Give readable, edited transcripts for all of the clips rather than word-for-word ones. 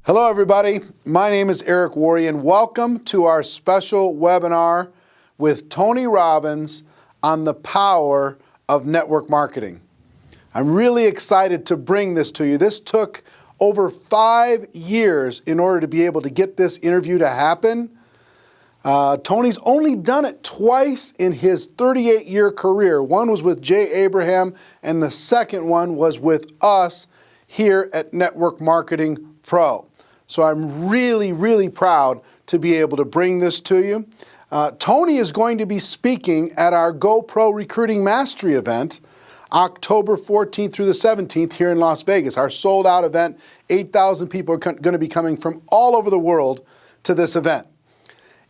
Hello, everybody. My name is Eric Worre, and welcome to our special webinar with Tony Robbins on the power of network marketing. I'm really excited to bring this to you. This took over 5 years in order to be able to get this interview to happen. Tony's only done it twice in his 38-year career. One was with Jay Abraham, and the second one was with us here at Network Marketing Pro. So I'm really, really proud to be able to bring this to you. Tony is going to be speaking at our GoPro Recruiting Mastery event, October 14th through the 17th here in Las Vegas. Our sold-out event, 8,000 people are going to be coming from all over the world to this event.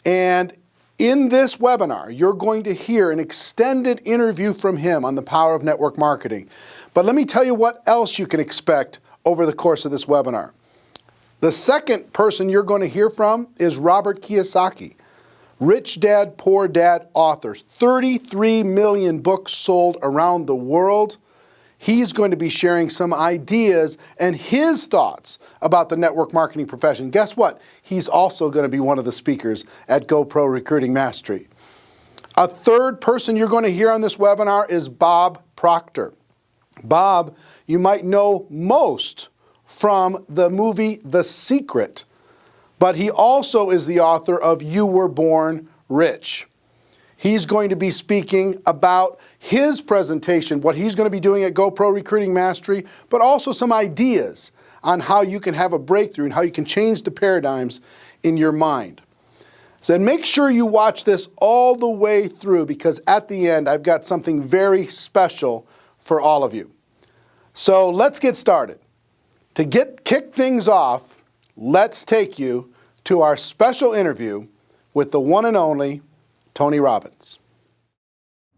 And in this webinar, you're going to hear an extended interview from him on the power of network marketing. But let me tell you what else you can expect over the course of this webinar. The second person you're going to hear from is Robert Kiyosaki, Rich Dad, Poor Dad author, 33 million books sold around the world. He's going to be sharing some ideas and his thoughts about the network marketing profession. Guess what? He's also going to be one of the speakers at GoPro Recruiting Mastery. A third person you're going to hear on this webinar is Bob Proctor. Bob, you might know most from the movie The Secret, but he also is the author of You Were Born Rich. He's going to be speaking about his presentation, what he's going to be doing at GoPro Recruiting Mastery, but also some ideas on how you can have a breakthrough and how you can change the paradigms in your mind. So make sure you watch this all the way through, because at the end, I've got something very special for all of you. So let's get started. To kick things off, let's take you to our special interview with the one and only Tony Robbins.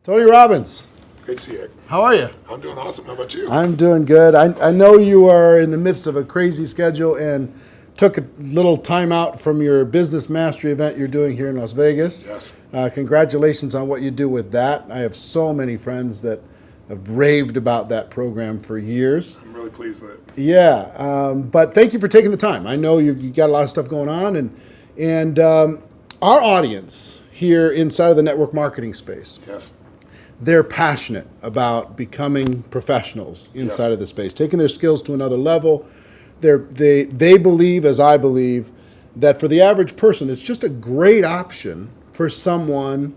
Tony Robbins. Great to see you. How are you? I'm doing awesome. How about you? I'm doing good. I know you are in the midst of a crazy schedule and took a little time out from your business mastery event you're doing here in Las Vegas. Yes. Congratulations on what you do with that. I have so many friends that have raved about that program for years. I'm really pleased with it. Yeah, but thank you for taking the time. I know you've got a lot of stuff going on, and our audience here inside of the network marketing space, Yes. they're passionate about becoming professionals inside of the space, taking their skills to another level. They believe, as I believe, that for the average person, it's just a great option for someone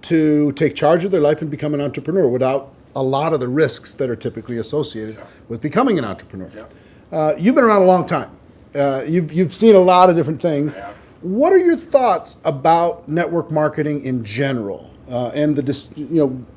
to take charge of their life and become an entrepreneur without a lot of the risks that are typically associated with becoming an entrepreneur. Yeah. You've been around a long time. You've seen a lot of different things. What are your thoughts about network marketing in general? And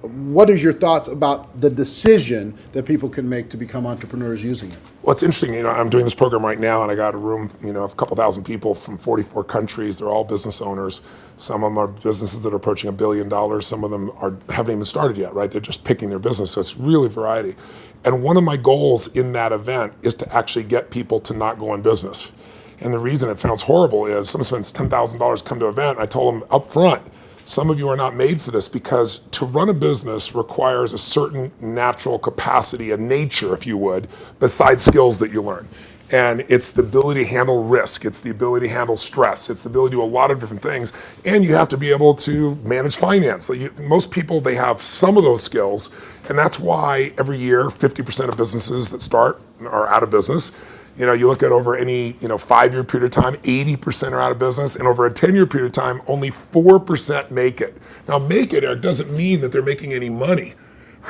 what is your thoughts about the decision that people can make to become entrepreneurs using it? Well, it's interesting. I'm doing this program right now, and I got a room, of a couple thousand people from 44 countries. They're all business owners. Some of them are businesses that are approaching $1 billion. Some of them haven't even started yet, right? They're just picking their business. So it's really variety. And one of my goals in that event is to actually get people to not go in business. And the reason it sounds horrible is someone spends $10,000 to come to an event. I told them up front, some of you are not made for this, because to run a business requires a certain natural capacity, a nature, if you would, besides skills that you learn. And it's the ability to handle risk. It's the ability to handle stress. It's the ability to do a lot of different things. And you have to be able to manage finance. Most people, they have some of those skills. And that's why every year, 50% of businesses that start are out of business. You look at over any 5-year period of time, 80% are out of business, and over a 10-year period of time, only 4% make it. Now, make it, Eric, doesn't mean that they're making any money,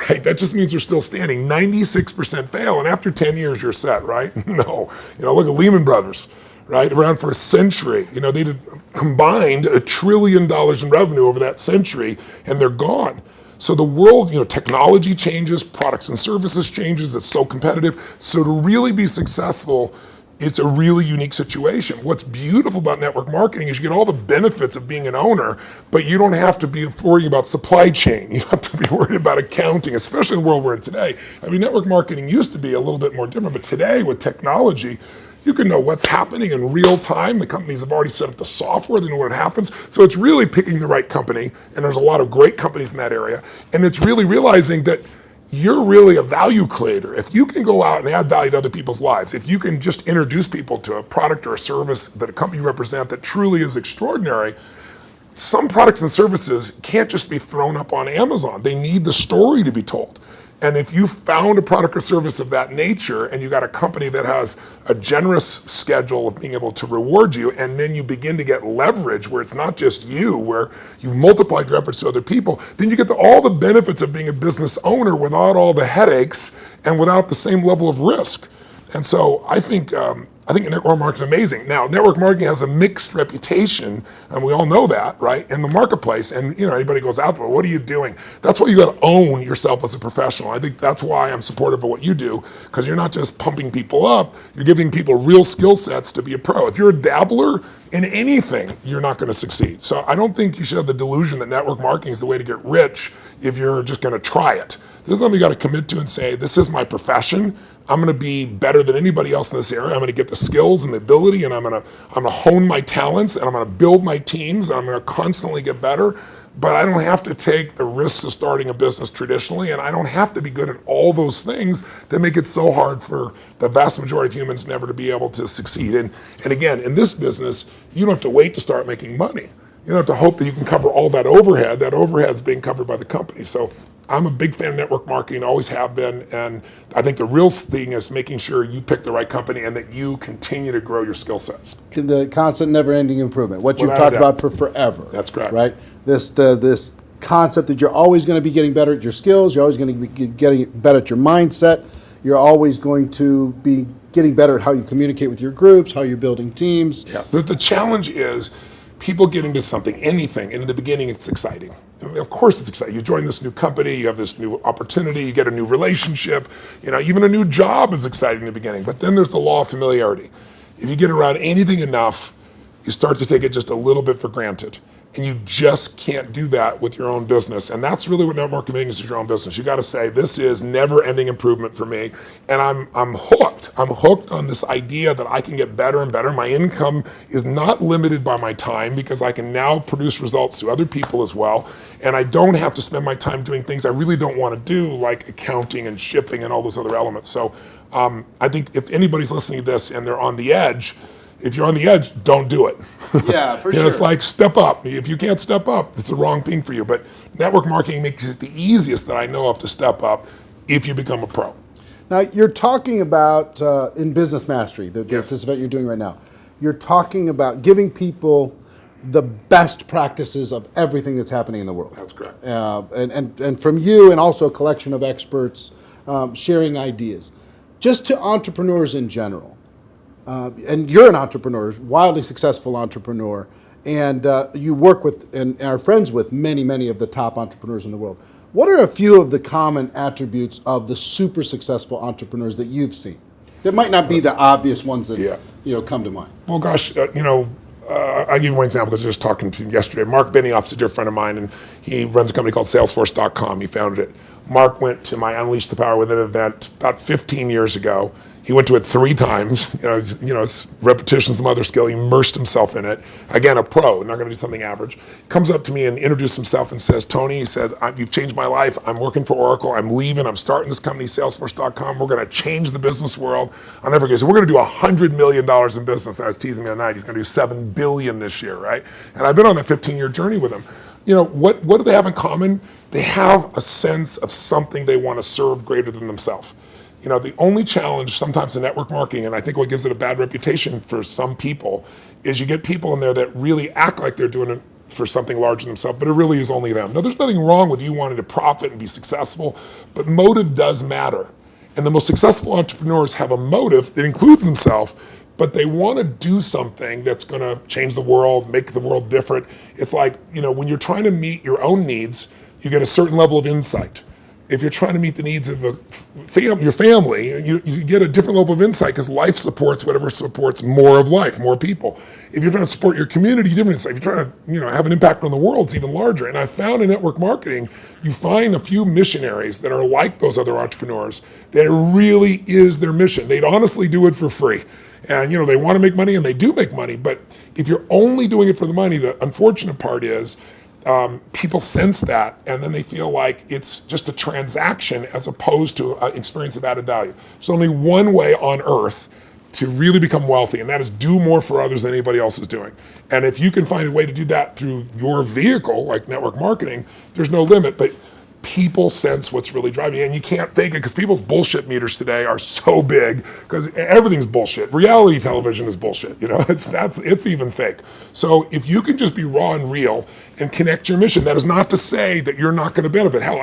right? That just means they're still standing. 96% fail, and after 10 years, you're set, right? No. Look at Lehman Brothers, right? Around for a century. They did combined $1 trillion in revenue over that century, and they're gone. So the world, technology changes, products and services changes, it's so competitive. So to really be successful, it's a really unique situation. What's beautiful about network marketing is you get all the benefits of being an owner, but you don't have to be worrying about supply chain. You have to be worried about accounting, especially in the world we're in today. Network marketing used to be a little bit more different, but today with technology, you can know what's happening in real time. The companies have already set up the software, they know what happens. So it's really picking the right company, and there's a lot of great companies in that area. And it's really realizing that you're really a value creator. If you can go out and add value to other people's lives, if you can just introduce people to a product or a service that a company you represent that truly is extraordinary, some products and services can't just be thrown up on Amazon. They need the story to be told. And if you found a product or service of that nature and you got a company that has a generous schedule of being able to reward you, and then you begin to get leverage where it's not just you, where you've multiplied your efforts to other people, then you get all the benefits of being a business owner without all the headaches and without the same level of risk. And so I think network marketing is amazing. Now, network marketing has a mixed reputation, and we all know that, right, in the marketplace. And anybody goes out there, what are you doing? That's why you got to own yourself as a professional. I think that's why I'm supportive of what you do, because you're not just pumping people up, you're giving people real skill sets to be a pro. If you're a dabbler in anything, you're not going to succeed. So I don't think you should have the delusion that network marketing is the way to get rich if you're just going to try it. This is something you got to commit to and say, this is my profession. I'm going to be better than anybody else in this area. I'm going to get the skills and the ability, and I'm going to hone my talents, and I'm going to build my teams, and I'm going to constantly get better. But I don't have to take the risks of starting a business traditionally, and I don't have to be good at all those things that make it so hard for the vast majority of humans never to be able to succeed. And again, in this business, you don't have to wait to start making money. You don't have to hope that you can cover all that overhead. That overhead is being covered by the company. So I'm a big fan of network marketing, always have been, and I think the real thing is making sure you pick the right company and that you continue to grow your skill sets. The constant, never-ending improvement, what you've Without a talked doubt. about for forever. That's correct. Right? This concept that you're always going to be getting better at your skills, you're always going to be getting better at your mindset, you're always going to be getting better at how you communicate with your groups, how you're building teams. Yeah. The challenge is people get into something, anything, and in the beginning it's exciting. I mean, of course it's exciting. You join this new company, you have this new opportunity, you get a new relationship, even a new job is exciting in the beginning. But then there's the law of familiarity. If you get around anything enough, you start to take it just a little bit for granted. And you just can't do that with your own business. And that's really what network marketing is your own business. You got to say, this is never-ending improvement for me. And I'm hooked. I'm hooked on this idea that I can get better and better. My income is not limited by my time because I can now produce results to other people as well. And I don't have to spend my time doing things I really don't want to do, like accounting and shipping and all those other elements. So I think if anybody's listening to this and they're on the edge, if you're on the edge, don't do it. Yeah, for sure. It's like step up. If you can't step up, it's the wrong thing for you. But network marketing makes it the easiest that I know of to step up if you become a pro. Now, you're talking about, in Business Mastery, Yes. this event you're doing right now, you're talking about giving people the best practices of everything that's happening in the world. That's correct. And from you and also a collection of experts sharing ideas. Just to entrepreneurs in general. And you're an entrepreneur, wildly successful entrepreneur, and you work with and are friends with many of the top entrepreneurs in the world. What are a few of the common attributes of the super successful entrepreneurs that you've seen? That might not be the obvious ones that come to mind. Well, gosh, I'll give you one example because I was just talking to him yesterday. Mark Benioff's a dear friend of mine, and he runs a company called Salesforce.com. He founded it. Mark went to my Unleash the Power Within event about 15 years ago. He went to it 3 times. It's repetition's the mother skill. He immersed himself in it. Again, a pro, not going to do something average. Comes up to me and introduces himself and says, Tony, he said, you've changed my life. I'm working for Oracle. I'm leaving. I'm starting this company, Salesforce.com. We're going to change the business world. I'll never forget. So we're going to do $100 million in business. I was teasing me the other night. He's going to do $7 billion this year, right? And I've been on that 15-year journey with him. What do they have in common? They have a sense of something they want to serve greater than themselves. The only challenge sometimes in network marketing, and I think what gives it a bad reputation for some people, is you get people in there that really act like they're doing it for something larger than themselves, but it really is only them. Now, there's nothing wrong with you wanting to profit and be successful, but motive does matter. And the most successful entrepreneurs have a motive that includes themselves, but they want to do something that's going to change the world, make the world different. It's like, when you're trying to meet your own needs, you get a certain level of insight. If you're trying to meet the needs of your family, you get a different level of insight because life supports whatever supports more of life, more people. If you're trying to support your community, different insight. If you're trying to have an impact on the world, it's even larger. And I found in network marketing, you find a few missionaries that are like those other entrepreneurs that it really is their mission. They'd honestly do it for free. And they want to make money and they do make money. But if you're only doing it for the money, the unfortunate part is people sense that, and then they feel like it's just a transaction as opposed to an experience of added value. There's only one way on earth to really become wealthy, and that is do more for others than anybody else is doing. And if you can find a way to do that through your vehicle, like network marketing, there's no limit. But people sense what's really driving you, and you can't fake it because people's bullshit meters today are so big because everything's bullshit. Reality television is bullshit. It's even fake. So if you can just be raw and real and connect your mission, that is not to say that you're not going to benefit. Hell,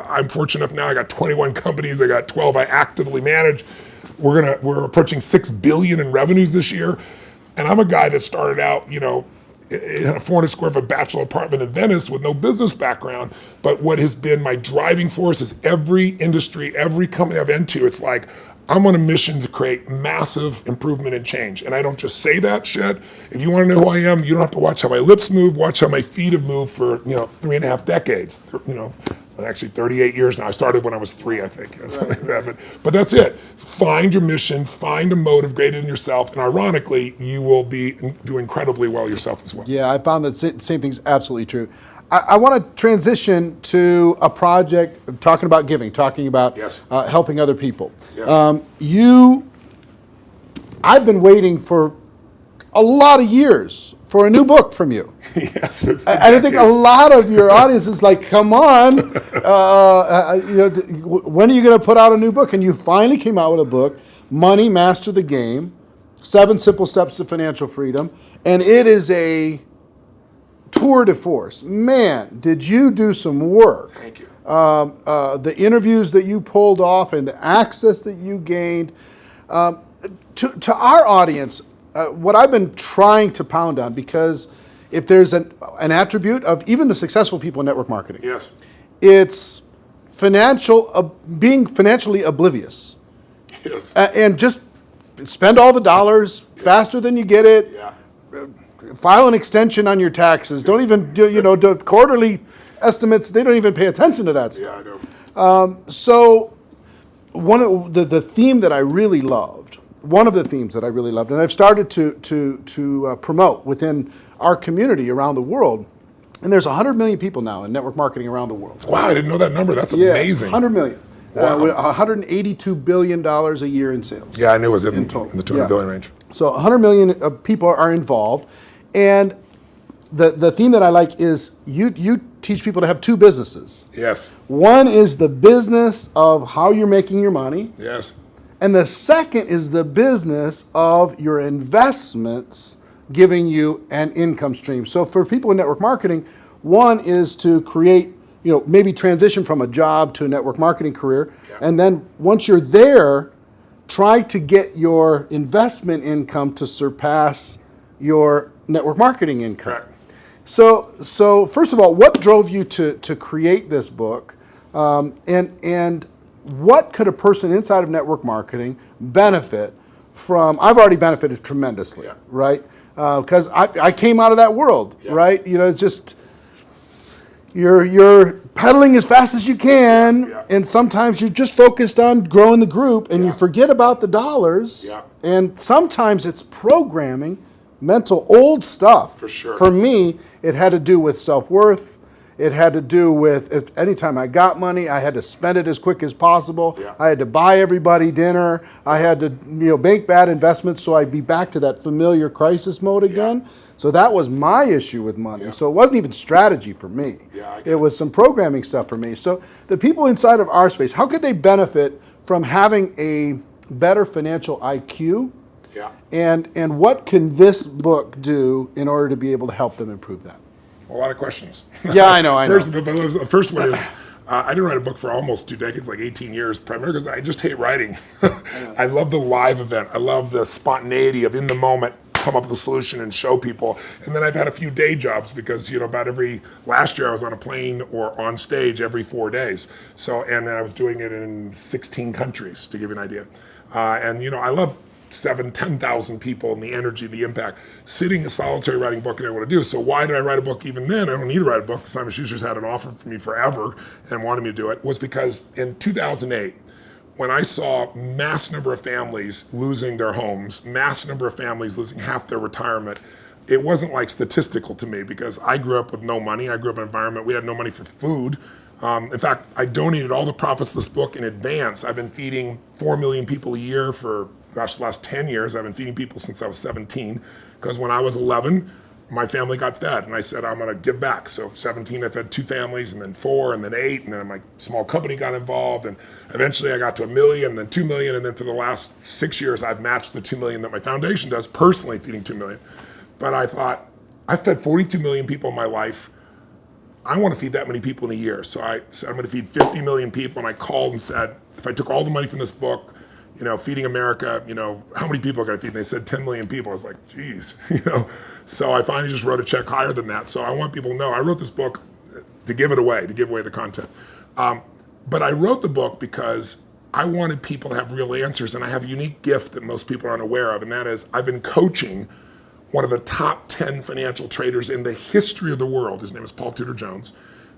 I'm fortunate enough now. I got 21 companies. I got 12 I actively manage. We're approaching $6 billion in revenues this year, and I'm a guy that started out, in a 400 square foot bachelor apartment in Venice with no business background. But what has been my driving force is every industry, every company I've been to, it's like, I'm on a mission to create massive improvement and change. And I don't just say that shit. If you want to know who I am, you don't have to watch how my lips move, watch how my feet have moved for, 3.5 decades, actually 38 years now. I started when I was 3, I think, something like that. But that's it. Find your mission, find a motive greater than yourself, and ironically, you will do incredibly well yourself as well. Yeah, I found that same thing's absolutely true. I want to transition to a project talking about giving, talking about helping other people. Yes. I've been waiting for a lot of years for a new book from you. Yes, I think a lot of your audience is like, come on, when are you going to put out a new book? And you finally came out with a book, Money, Master the Game, 7 Simple Steps to Financial Freedom. And it is a tour de force. Man, did you do some work. Thank you. The interviews that you pulled off and the access that you gained. To our audience, what I've been trying to pound on, because if there's an attribute of even the successful people in network marketing, yes, it's being financially oblivious. Yes. And just spend all the dollars faster than you get it. Yeah. File an extension on your taxes. Don't even do quarterly estimates. They don't even pay attention to that stuff. Yeah, I know. So one of the theme that I really loved, one of the themes that I really loved, and I've started to promote within our community around the world, and there's 100 million people now in network marketing around the world. Wow, I didn't know that number. That's amazing. 100 million. Wow. With $182 billion a year in sales. Yeah, I knew it was in total. the 200 billion range. So 100 million people are involved, and the theme that I like is you teach people to have 2 businesses. Yes. One is the business of how you're making your money. Yes. And the second is the business of your investments giving you an income stream. So for people in network marketing, one is to create, maybe transition from a job to a network marketing career. Yeah. And then once you're there, try to get your investment income to surpass your network marketing income. Correct. So first of all, what drove you to create this book? And what could a person inside of network marketing benefit from? I've already benefited tremendously, right? Because I came out of that world, right? It's just you're pedaling as fast as you can, and sometimes you're just focused on growing the group, and you forget about the dollars. And sometimes it's programming, mental old stuff. For sure. For me, it had to do with self-worth. It had to do with if anytime I got money, I had to spend it as quick as possible. I had to buy everybody dinner. I had to make bad investments so I'd be back to that familiar crisis mode again. So that was my issue with money. So it wasn't even strategy for me. It was some programming stuff for me. So the people inside of our space, how could they benefit from having a better financial IQ? And what can this book do in order to be able to help them improve that? A lot of questions. Yeah, I know. The first one is, I didn't write a book for almost 2 decades, like 18 years, primarily because I just hate writing. I love the live event. I love the spontaneity of in the moment, come up with a solution and show people. And then I've had a few day jobs because, last year I was on a plane or on stage every 4 days. And then I was doing it in 16 countries, to give you an idea. I love 10,000 people and the energy, the impact. Sitting a solitary writing book, and I want to do. So why did I write a book even then? I don't need to write a book. Simon Schuster's had an offer for me forever and wanted me to do it. Was because in 2008, when I saw mass number of families losing their homes, mass number of families losing half their retirement, it wasn't like statistical to me because I grew up with no money. I grew up in an environment, we had no money for food. In fact, I donated all the profits of this book in advance. I've been feeding 4 million people a year for, the last 10 years. I've been feeding people since I was 17, because when I was 11, my family got fed, and I said, I'm gonna give back. So 17, I fed 2 families, and then 4, and then 8, and then my small company got involved, and eventually I got to 1 million, and then 2 million, and then for the last 6 years, I've matched the 2 million that my foundation does, personally feeding 2 million. But I thought, I fed 42 million people in my life. I want to feed that many people in a year. So I said, I'm going to feed 50 million people. And I called and said, if I took all the money from this book, feeding America, how many people can I feed? And they said 10 million people. I was like, geez, So I finally just wrote a check higher than that. So I want people to know, I wrote this book to give it away, to give away the content. But I wrote the book because I wanted people to have real answers. And I have a unique gift that most people aren't aware of. And that is, I've been coaching one of the top 10 financial traders in the history of the world. His name is Paul Tudor Jones,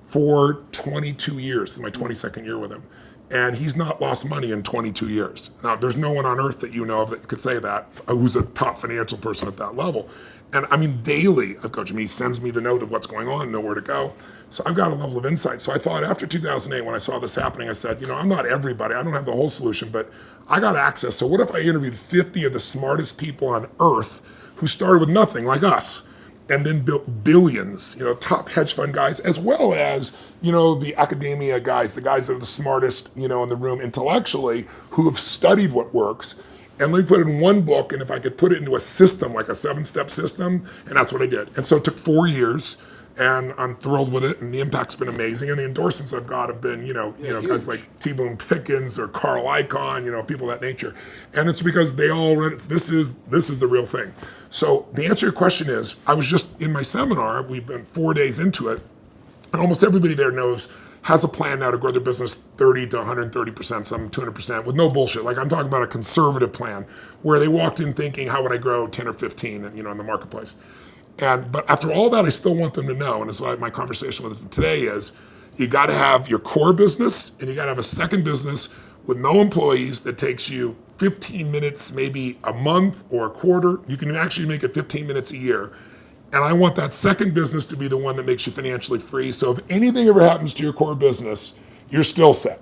for 22 years. This is my 22nd year with him. And he's not lost money in 22 years. Now, there's no one on earth that you know of that could say that, who's a top financial person at that level. And I mean, daily I've coached him. He sends me the note of what's going on, nowhere to go. So I've got a level of insight. So I thought after 2008, when I saw this happening, I said, I'm not everybody. I don't have the whole solution, but I got access. So what if I interviewed 50 of the smartest people on earth who started with nothing, like us, and then built billions, top hedge fund guys, as well as, the academia guys, the guys that are the smartest, in the room intellectually, who have studied what works. And let me put it in one book, and if I could put it into a system, like a 7-step system, and that's what I did. And so it took 4 years, and I'm thrilled with it, and the impact's been amazing, and the endorsements I've got have been, guys like T. Boone Pickens or Carl Icahn, people of that nature. And it's because they all read it. This is the real thing. So the answer to your question is, I was just in my seminar, we've been 4 days into it, and almost everybody there has a plan now to grow their business 30 to 130%, some 200%, with no bullshit. Like, I'm talking about a conservative plan where they walked in thinking, how would I grow 10 or 15, in the marketplace? But after all that, I still want them to know, and that's why my conversation with them today is, you got to have your core business, and you got to have a second business with no employees that takes you 15 minutes, maybe a month or a quarter. You can actually make it 15 minutes a year. And I want that second business to be the one that makes you financially free. So if anything ever happens to your core business, you're still set.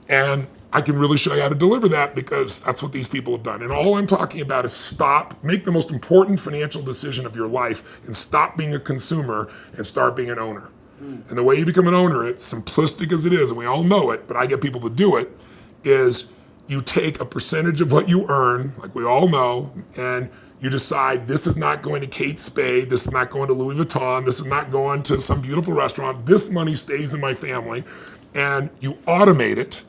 And I can really show you how to deliver that, because that's what these people have done. And all I'm talking about is make the most important financial decision of your life, and stop being a consumer and start being an owner. And the way you become an owner, it's simplistic as it is, and we all know it, but I get people to do it, is you take a percentage of what you earn, like we all know, and you decide, this is not going to Kate Spade, this is not going to Louis Vuitton, this is not going to some beautiful restaurant, this money stays in my family, and you automate it,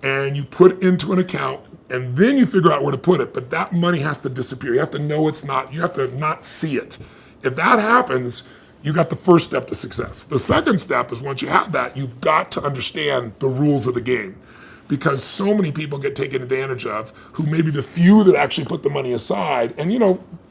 and you put it into an account, and then you figure out where to put it, but that money has to disappear. You have to know you have to not see it. If that happens, you got the first step to success. The second step is, once you have that, you've got to understand the rules of the game. Because so many people get taken advantage of, who may be the few that actually put the money aside. And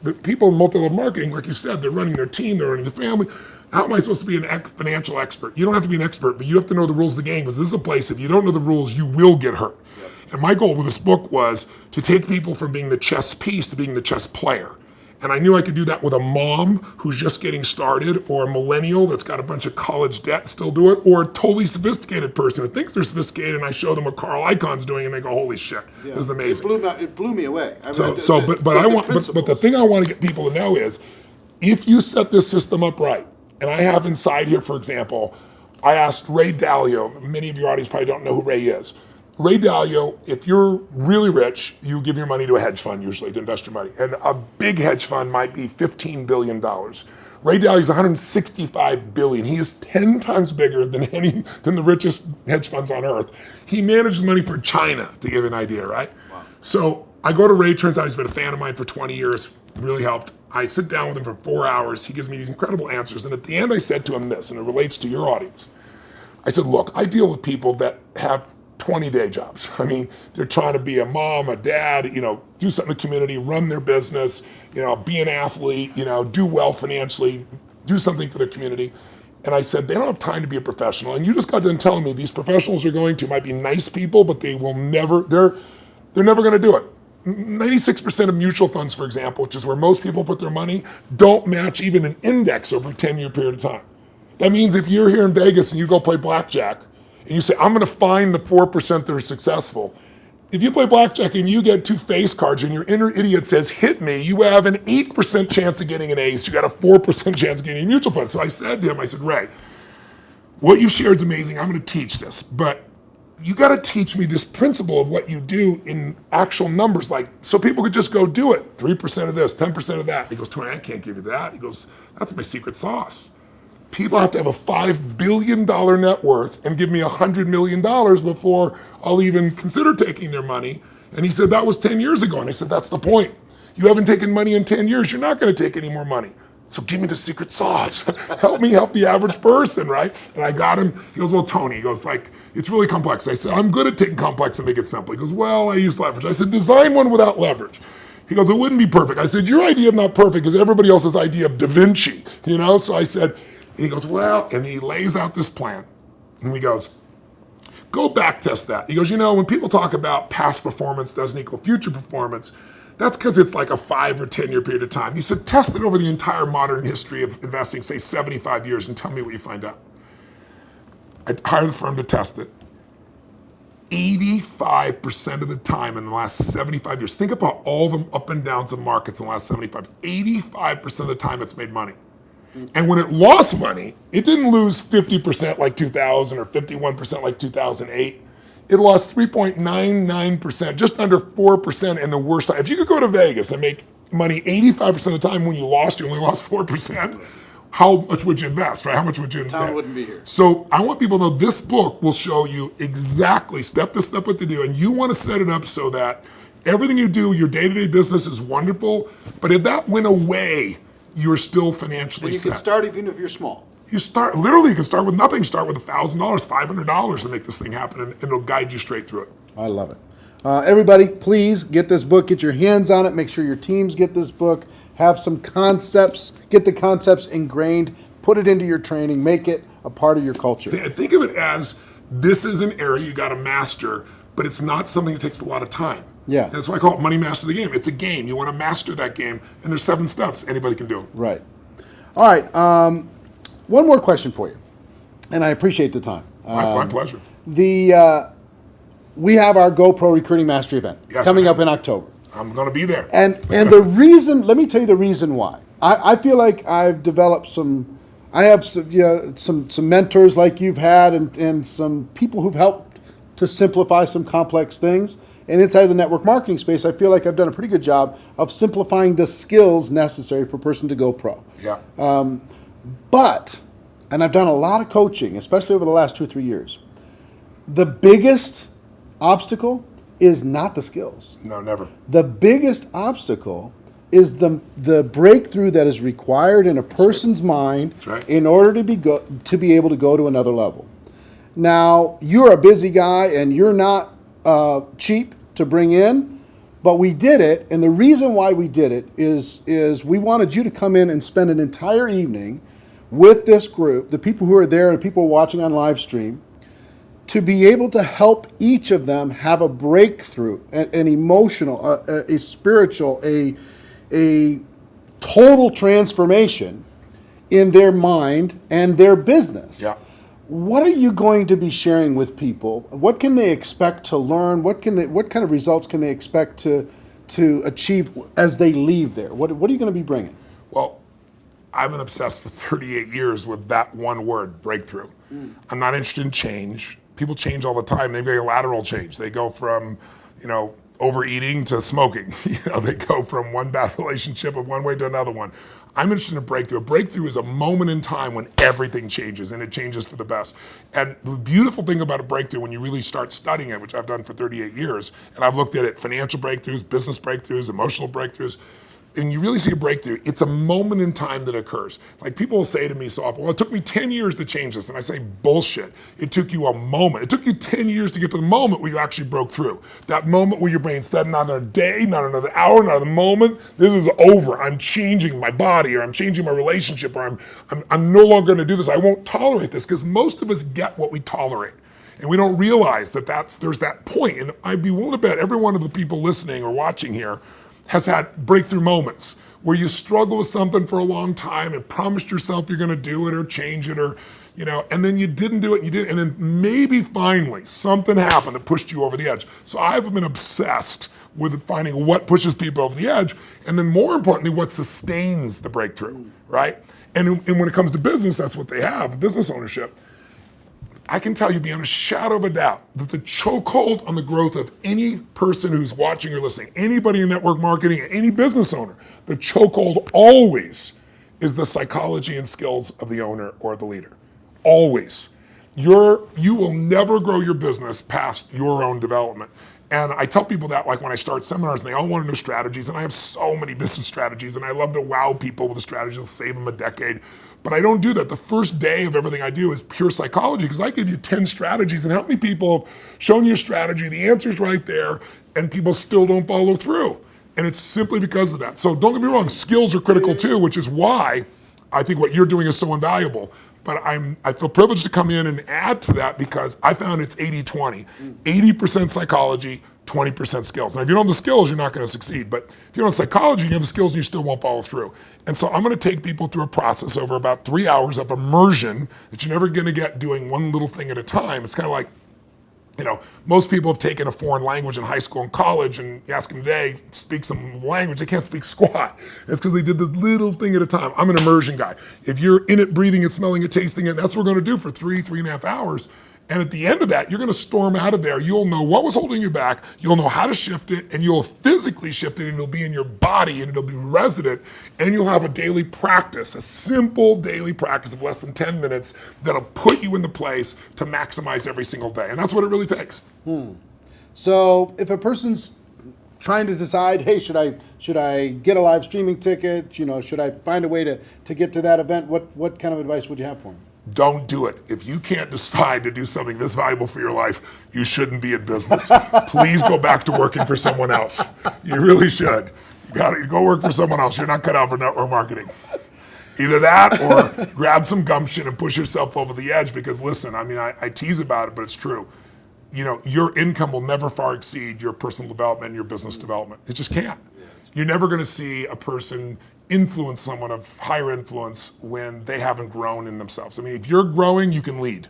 the people in multi-level marketing, like you said, they're running their team, they're running the family. How am I supposed to be a financial expert? You don't have to be an expert, but you have to know the rules of the game, because this is a place, if you don't know the rules, you will get hurt. Yep. And my goal with this book was to take people from being the chess piece to being the chess player. And I knew I could do that with a mom who's just getting started, or a millennial that's got a bunch of college debt and still do it, or a totally sophisticated person who thinks they're sophisticated, and I show them what Carl Icahn's doing, and they go, holy shit, this is amazing. It blew me away. But the thing I want to get people to know is, if you set this system up right, and I have inside here, for example, I asked Ray Dalio, many of your audience probably don't know who Ray is. Ray Dalio, if you're really rich, you give your money to a hedge fund usually to invest your money. And a big hedge fund might be $15 billion. Ray Dalio's $165 billion. He is 10 times bigger than the richest hedge funds on earth. He manages money for China, to give you an idea, right? Wow. So I go to Ray, turns out he's been a fan of mine for 20 years, really helped. I sit down with him for 4 hours. He gives me these incredible answers. And at the end I said to him this, and it relates to your audience. I said, look, I deal with people that have 20-day jobs. I mean, they're trying to be a mom, a dad, do something in the community, run their business, be an athlete, do well financially, do something for their community. And I said, they don't have time to be a professional. And you just got done telling me these professionals might be nice people, but they will never, they're never going to do it. 96% of mutual funds, for example, which is where most people put their money, don't match even an index over a 10-year period of time. That means if you're here in Vegas and you go play blackjack and you say, I'm going to find the 4% that are successful. If you play blackjack and you get 2 face cards and your inner idiot says, hit me, you have an 8% chance of getting an ace. You got a 4% chance of getting a mutual fund. So I said to him, I said, Ray, what you've shared is amazing. I'm going to teach this, but you got to teach me this principle of what you do in actual numbers, like so people could just go do it. 3% of this, 10% of that. He goes, Tony, I can't give you that. He goes, that's my secret sauce. People have to have a $5 billion net worth and give me $100 million before I'll even consider taking their money. And he said, that was 10 years ago. And I said, that's the point. You haven't taken money in 10 years. You're not going to take any more money. So give me the secret sauce. Help me help the average person, right? And I got him. He goes, well, Tony, he goes, like, it's really complex. I said, I'm good at taking complex and make it simple. He goes, well, I use leverage. I said, design one without leverage. He goes, it wouldn't be perfect. I said, your idea of not perfect is everybody else's idea of Da Vinci, you know? So I said, and he goes, well, and he lays out this plan. And he goes, go back test that. He goes, you know, when people talk about past performance doesn't equal future performance, that's because it's like a 5 or 10 year period of time. He said, test it over the entire modern history of investing, say 75 years, and tell me what you find out. I hired the firm to test it. 85% of the time in the last 75 years, think about all the up and downs of markets in the last 85% of the time it's made money. And when it lost money, it didn't lose 50% like 2000 or 51% like 2008. It lost 3.99%, just under 4% in the worst time. If you could go to Vegas and make money 85% of the time when you only lost 4%, how much would you invest, right? How much would you invest? Town wouldn't be here. So I want people to know this book will show you exactly step to step what to do. And you want to set it up so that everything you do, your day-to-day business is wonderful. But if that went away, you're still financially And you set. can start even if you're small. You can start with nothing. Start with $1,000, $500 to make this thing happen, and it'll guide you straight through it. I love it. Everybody, please get this book, get your hands on it, make sure your teams get this book, have some concepts, get the concepts ingrained, put it into your training, make it a part of your culture. Think of it as this is an area you got to master, but it's not something that takes a lot of time. Yeah. That's why I call it Money Master the Game. It's a game. You want to master that game, and there's 7 steps. Anybody can do it. Right. All right. One more question for you, and I appreciate the time. My pleasure. We have our GoPro Recruiting Mastery event coming up in October. I'm going to be there. And the reason, let me tell you the reason why. I feel like I've developed some mentors like you've had and some people who've helped to simplify some complex things. And inside of the network marketing space, I feel like I've done a pretty good job of simplifying the skills necessary for a person to go pro. Yeah. And I've done a lot of coaching, especially over the last 2 or 3 years. The biggest obstacle is not the skills. No, never. The biggest obstacle is the breakthrough that is required in a person's mind in order to be able to go to another level. Now, you're a busy guy and you're not cheap to bring in, but we did it, and the reason why we did it is we wanted you to come in and spend an entire evening with this group, the people who are there and people watching on live stream, to be able to help each of them have a breakthrough, an emotional, a spiritual, a total transformation in their mind and their business. Yeah. What are you going to be sharing with people? What can they expect to learn? What kind of results can they expect to achieve as they leave there? What are you going to be bringing? Well, I've been obsessed for 38 years with that one word, breakthrough. I'm not interested in change. People change all the time. They make a lateral change. They go from, overeating to smoking. They go from one bad relationship of one way to another one. I'm interested in a breakthrough. A breakthrough is a moment in time when everything changes, and it changes for the best. And the beautiful thing about a breakthrough, when you really start studying it, which I've done for 38 years, and I've looked at it, financial breakthroughs, business breakthroughs, emotional breakthroughs, and you really see a breakthrough, it's a moment in time that occurs. Like people will say to me so often, well, it took me 10 years to change this. And I say, bullshit. It took you a moment. It took you 10 years to get to the moment where you actually broke through. That moment where your brain said, not another day, not another hour, not another moment. This is over. I'm changing my body, or I'm changing my relationship, or I'm no longer going to do this. I won't tolerate this, because most of us get what we tolerate. And we don't realize that there's that point. And I'd be willing to bet every one of the people listening or watching here has had breakthrough moments where you struggle with something for a long time and promised yourself you're gonna do it or change it or, and then you didn't do it, and then maybe finally something happened that pushed you over the edge. So I've been obsessed with finding what pushes people over the edge, and then more importantly, what sustains the breakthrough, right? And when it comes to business, that's what they have, business ownership. I can tell you beyond a shadow of a doubt that the chokehold on the growth of any person who's watching or listening, anybody in network marketing, any business owner, the chokehold always is the psychology and skills of the owner or the leader. Always. You will never grow your business past your own development. And I tell people that like when I start seminars and they all want to know strategies, and I have so many business strategies and I love to wow people with the strategies and save them a decade. But I don't do that. The first day of everything I do is pure psychology because I give you 10 strategies, and how many people have shown you a strategy, the answer's right there, and people still don't follow through. And it's simply because of that. So don't get me wrong, skills are critical too, which is why I think what you're doing is so invaluable. But I feel privileged to come in and add to that because I found it's 80-20. 80% psychology, 20% skills. Now, if you don't have the skills, you're not going to succeed. But if you don't have psychology, you have the skills and you still won't follow through. And so I'm going to take people through a process over about 3 hours of immersion that you're never going to get doing one little thing at a time. It's kind of like, most people have taken a foreign language in high school and college, and you ask them today, speak some language, they can't speak squat. It's because they did this little thing at a time. I'm an immersion guy. If you're in it, breathing it, smelling it, tasting it, that's what we're going to do for 3.5 hours. And at the end of that, you're going to storm out of there. You'll know what was holding you back. You'll know how to shift it, and you'll physically shift it, and it'll be in your body, and it'll be resident, and you'll have a daily practice, a simple daily practice of less than 10 minutes that'll put you in the place to maximize every single day. And that's what it really takes. So if a person's trying to decide, hey, should I get a live streaming ticket? Should I find a way to get to that event? What kind of advice would you have for them? Don't do it. If you can't decide to do something this valuable for your life, you shouldn't be in business. Please go back to working for someone else. You really should. You got to go work for someone else. You're not cut out for network marketing. Either that or grab some gumption and push yourself over the edge because listen, I tease about it, but it's true. Your income will never far exceed your personal development and your business development. It just can't. You're never going to see a person influence someone of higher influence when they haven't grown in themselves. If you're growing, you can lead.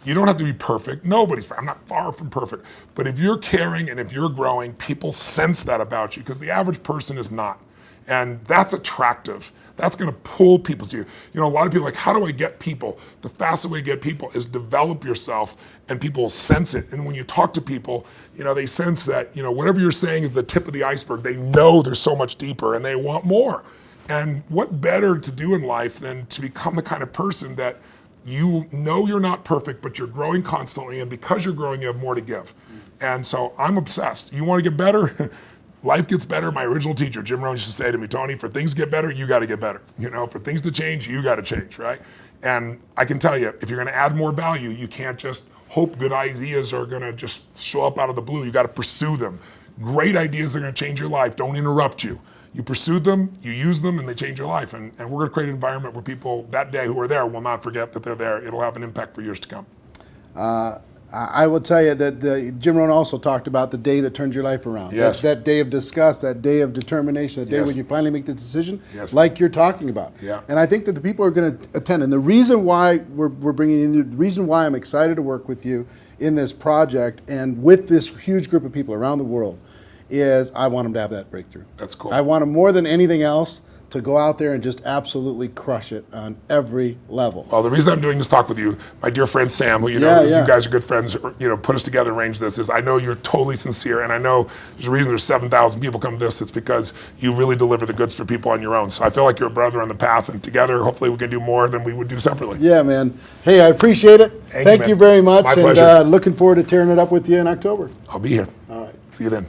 You don't have to be perfect. I'm not far from perfect. But if you're caring and if you're growing, people sense that about you because the average person is not. And that's attractive. That's going to pull people to you. A lot of people are like, how do I get people? The fastest way to get people is develop yourself and people will sense it. And when you talk to people, they sense that, whatever you're saying is the tip of the iceberg. They know there's so much deeper and they want more. And what better to do in life than to become the kind of person that you're not perfect, but you're growing constantly. And because you're growing, you have more to give. And so I'm obsessed. You want to get better? Life gets better. My original teacher, Jim Rohn, used to say to me, Tony, for things to get better, you got to get better. For things to change, you got to change, right? And I can tell you, if you're going to add more value, you can't just hope good ideas are going to just show up out of the blue. You got to pursue them. Great ideas are going to change your life. Don't interrupt you. You pursue them, you use them, and they change your life. And we're going to create an environment where people that day who are there will not forget that they're there. It'll have an impact for years to come. I will tell you that Jim Rohn also talked about the day that turns your life around. Yes. That day of disgust, that day of determination, that day Yes. when you finally make the decision, Yes. like you're talking about. Yeah. And I think that the people are going to attend. And the reason why we're bringing in you, the reason why I'm excited to work with you in this project and with this huge group of people around the world is I want them to have that breakthrough. That's cool. I want them more than anything else to go out there and just absolutely crush it on every level. Well, the reason I'm doing this talk with you, my dear friend Sam, who you guys are good friends, put us together and arranged this, is I know you're totally sincere, and I know there's a reason there's 7,000 people come to this. It's because you really deliver the goods for people on your own. So I feel like you're a brother on the path, and together, hopefully, we can do more than we would do separately. Yeah, man. Hey, I appreciate it. Thank you very much. My pleasure. And looking forward to tearing it up with you in October. I'll be here. All right. See you then.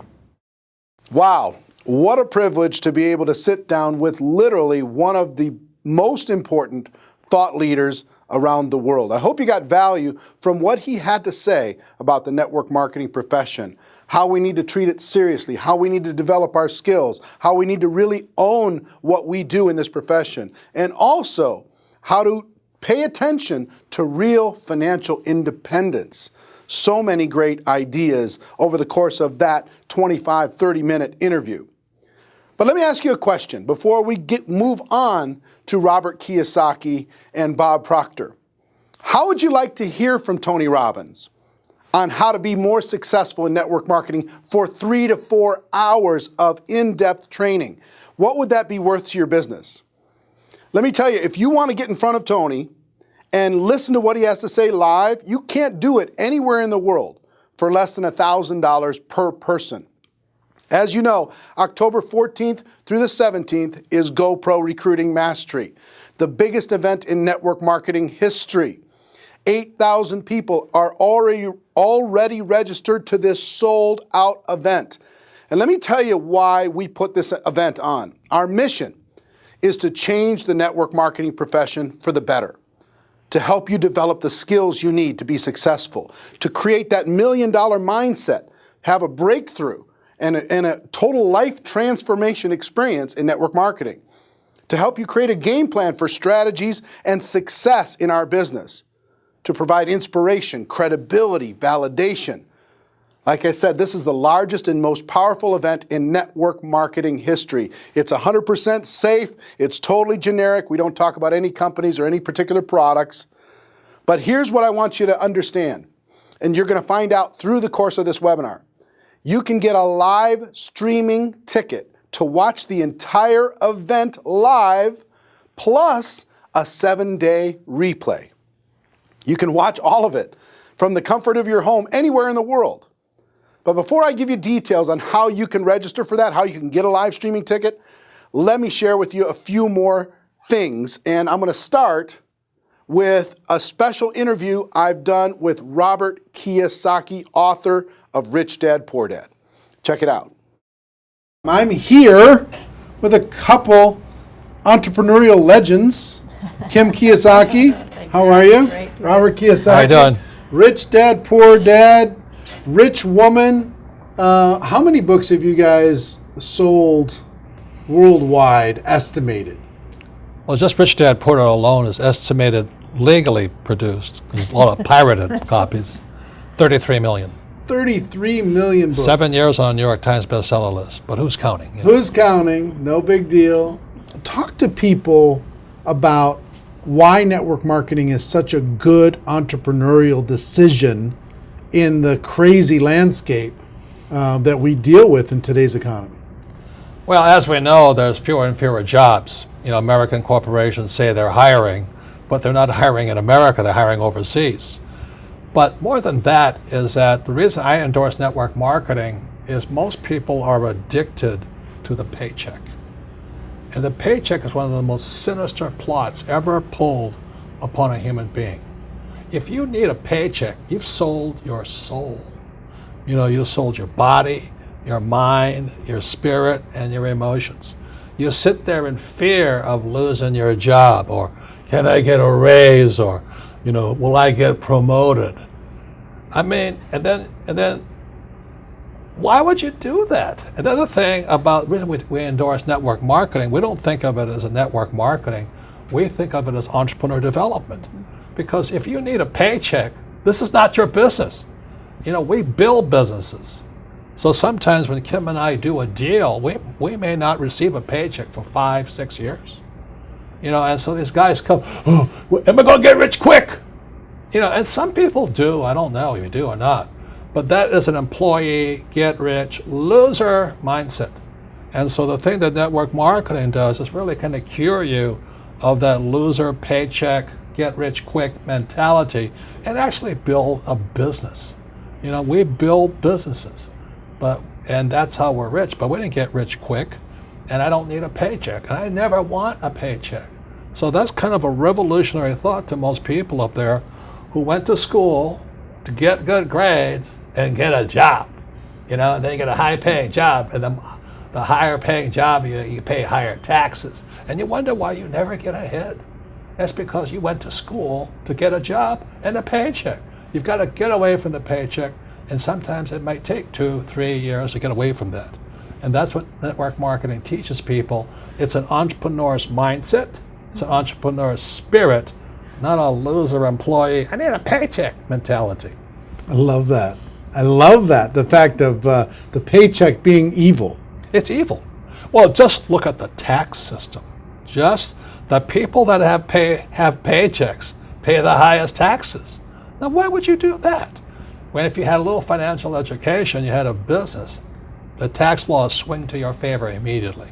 Wow. What a privilege to be able to sit down with literally one of the most important thought leaders around the world. I hope you got value from what he had to say about the network marketing profession, how we need to treat it seriously, how we need to develop our skills, how we need to really own what we do in this profession, and also how to pay attention to real financial independence. so many great ideas over the course of that 25, 30-minute interview. But let me ask you a question before we move on to Robert Kiyosaki and Bob Proctor. How would you like to hear from Tony Robbins on how to be more successful in network marketing for 3 to 4 hours of in-depth training? What would that be worth to your business? Let me tell you, if you want to get in front of Tony and listen to what he has to say live, you can't do it anywhere in the world for less than $1,000 per person. As you know, October 14th through the 17th is GoPro Recruiting Mastery, the biggest event in network marketing history. 8,000 people are already registered to this sold-out event. And let me tell you why we put this event on. Our mission is to change the network marketing profession for the better, to help you develop the skills you need to be successful, to create that $1 million mindset, have a breakthrough, and a total life transformation experience in network marketing, to help you create a game plan for strategies and success in our business, to provide inspiration, credibility, validation. Like I said, this is the largest and most powerful event in network marketing history. It's 100% safe. It's totally generic. We don't talk about any companies or any particular products. But here's what I want you to understand, and you're going to find out through the course of this webinar. You can get a live streaming ticket to watch the entire event live, plus a 7-day replay. You can watch all of it from the comfort of your home anywhere in the world. But before I give you details on how you can register for that, how you can get a live streaming ticket, let me share with you a few more things. And I'm going to start with a special interview I've done with Robert Kiyosaki, author of Rich Dad, Poor Dad. Check it out. I'm here with a couple entrepreneurial legends. Kim Kiyosaki, how are you? Great. Robert Kiyosaki. How you doing? Rich Dad, Poor Dad, Rich Woman. How many books have you guys sold worldwide, estimated? Well, just Rich Dad, Poor Dad alone is estimated legally produced. There's a lot of pirated copies. 33 million. 33 million books. 7 years on a New York Times bestseller list, but who's counting? You know? Who's counting? No big deal. Talk to people about why network marketing is such a good entrepreneurial decision in the crazy landscape that we deal with in today's economy. Well, as we know, there's fewer and fewer jobs. You know, American corporations say they're hiring, but they're not hiring in America, they're hiring overseas. But more than that is that the reason I endorse network marketing is most people are addicted to the paycheck. And the paycheck is one of the most sinister plots ever pulled upon a human being. If you need a paycheck, you've sold your soul. You know, you sold your body, your mind, your spirit, and your emotions. You sit there in fear of losing your job, or can I get a raise, or, you know, will I get promoted? I mean, and then why would you do that? Another thing about the reason we endorse network marketing, we don't think of it as a network marketing, we think of it as entrepreneur development. Because if you need a paycheck, this is not your business. You know, we build businesses. So sometimes when Kim and I do a deal, we may not receive a paycheck for 5-6 years. You know, and so these guys come, oh, am I going to get rich quick? You know, and some people do, I don't know if you do or not. But that is an employee, get rich, loser mindset. And so the thing that network marketing does is really kind of cure you of that loser paycheck, get rich quick mentality and actually build a business. You know, we build businesses, and that's how we're rich, but we didn't get rich quick, and I don't need a paycheck, and I never want a paycheck. So that's kind of a revolutionary thought to most people up there who went to school to get good grades and get a job. You know, and then you get a high-paying job, and the higher-paying job, you pay higher taxes, and you wonder why you never get ahead. That's because you went to school to get a job and a paycheck. You've got to get away from the paycheck, and sometimes it might take 2-3 years to get away from that. And that's what network marketing teaches people. It's an entrepreneur's mindset, it's an entrepreneur's spirit, not a loser employee, I need a paycheck mentality. I love that. I love that. The fact of the paycheck being evil. It's evil. Well, just look at the tax system. Just the people that have paychecks pay the highest taxes. Now, why would you do that? When if you had a little financial education, you had a business, the tax laws swing to your favor immediately.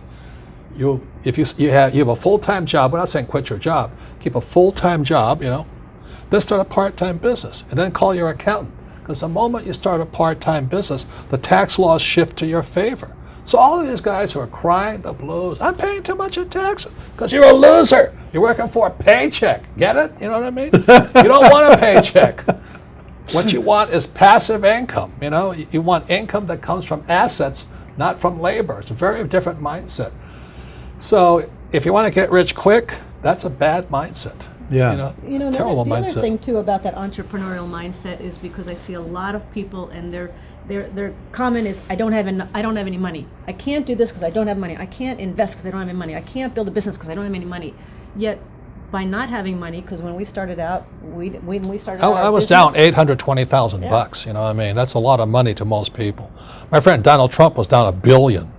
If you have a full-time job, we're not saying quit your job, keep a full-time job, then start a part-time business, and then call your accountant. Because the moment you start a part-time business, the tax laws shift to your favor. So all of these guys who are crying the blues, I'm paying too much in taxes, because you're a loser. You're working for a paycheck. Get it? You know what I mean? You don't want a paycheck. What you want is passive income. You want income that comes from assets, not from labor. It's a very different mindset. So if you want to get rich quick, that's a bad mindset. Yeah. Terrible the mindset. other thing too about that entrepreneurial mindset is because I see a lot of people and their comment is I don't have any money. I can't do this because I don't have money. I can't invest because I don't have any money. I can't build a business because I don't have any money. Yet by not having money, because when we started out, I was down $820,000. That's a lot of money to most people. My friend Donald Trump was down $1 billion.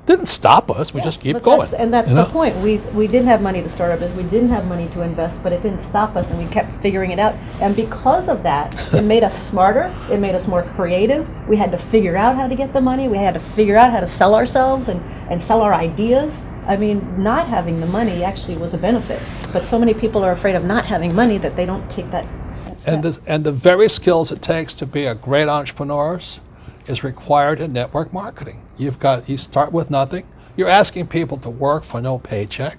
Didn't stop us. We just keep going. That's the point. We didn't have money to start our business. We didn't have money to invest, but it didn't stop us, and we kept figuring it out. And because of that, it made us smarter. It made us more creative. We had to figure out how to get the money. We had to figure out how to sell ourselves and sell our ideas. Not having the money actually was a benefit. But so many people are afraid of not having money that they don't take that step. And the very skills it takes to be a great entrepreneur is required in network marketing. You start with nothing. You're asking people to work for no paycheck,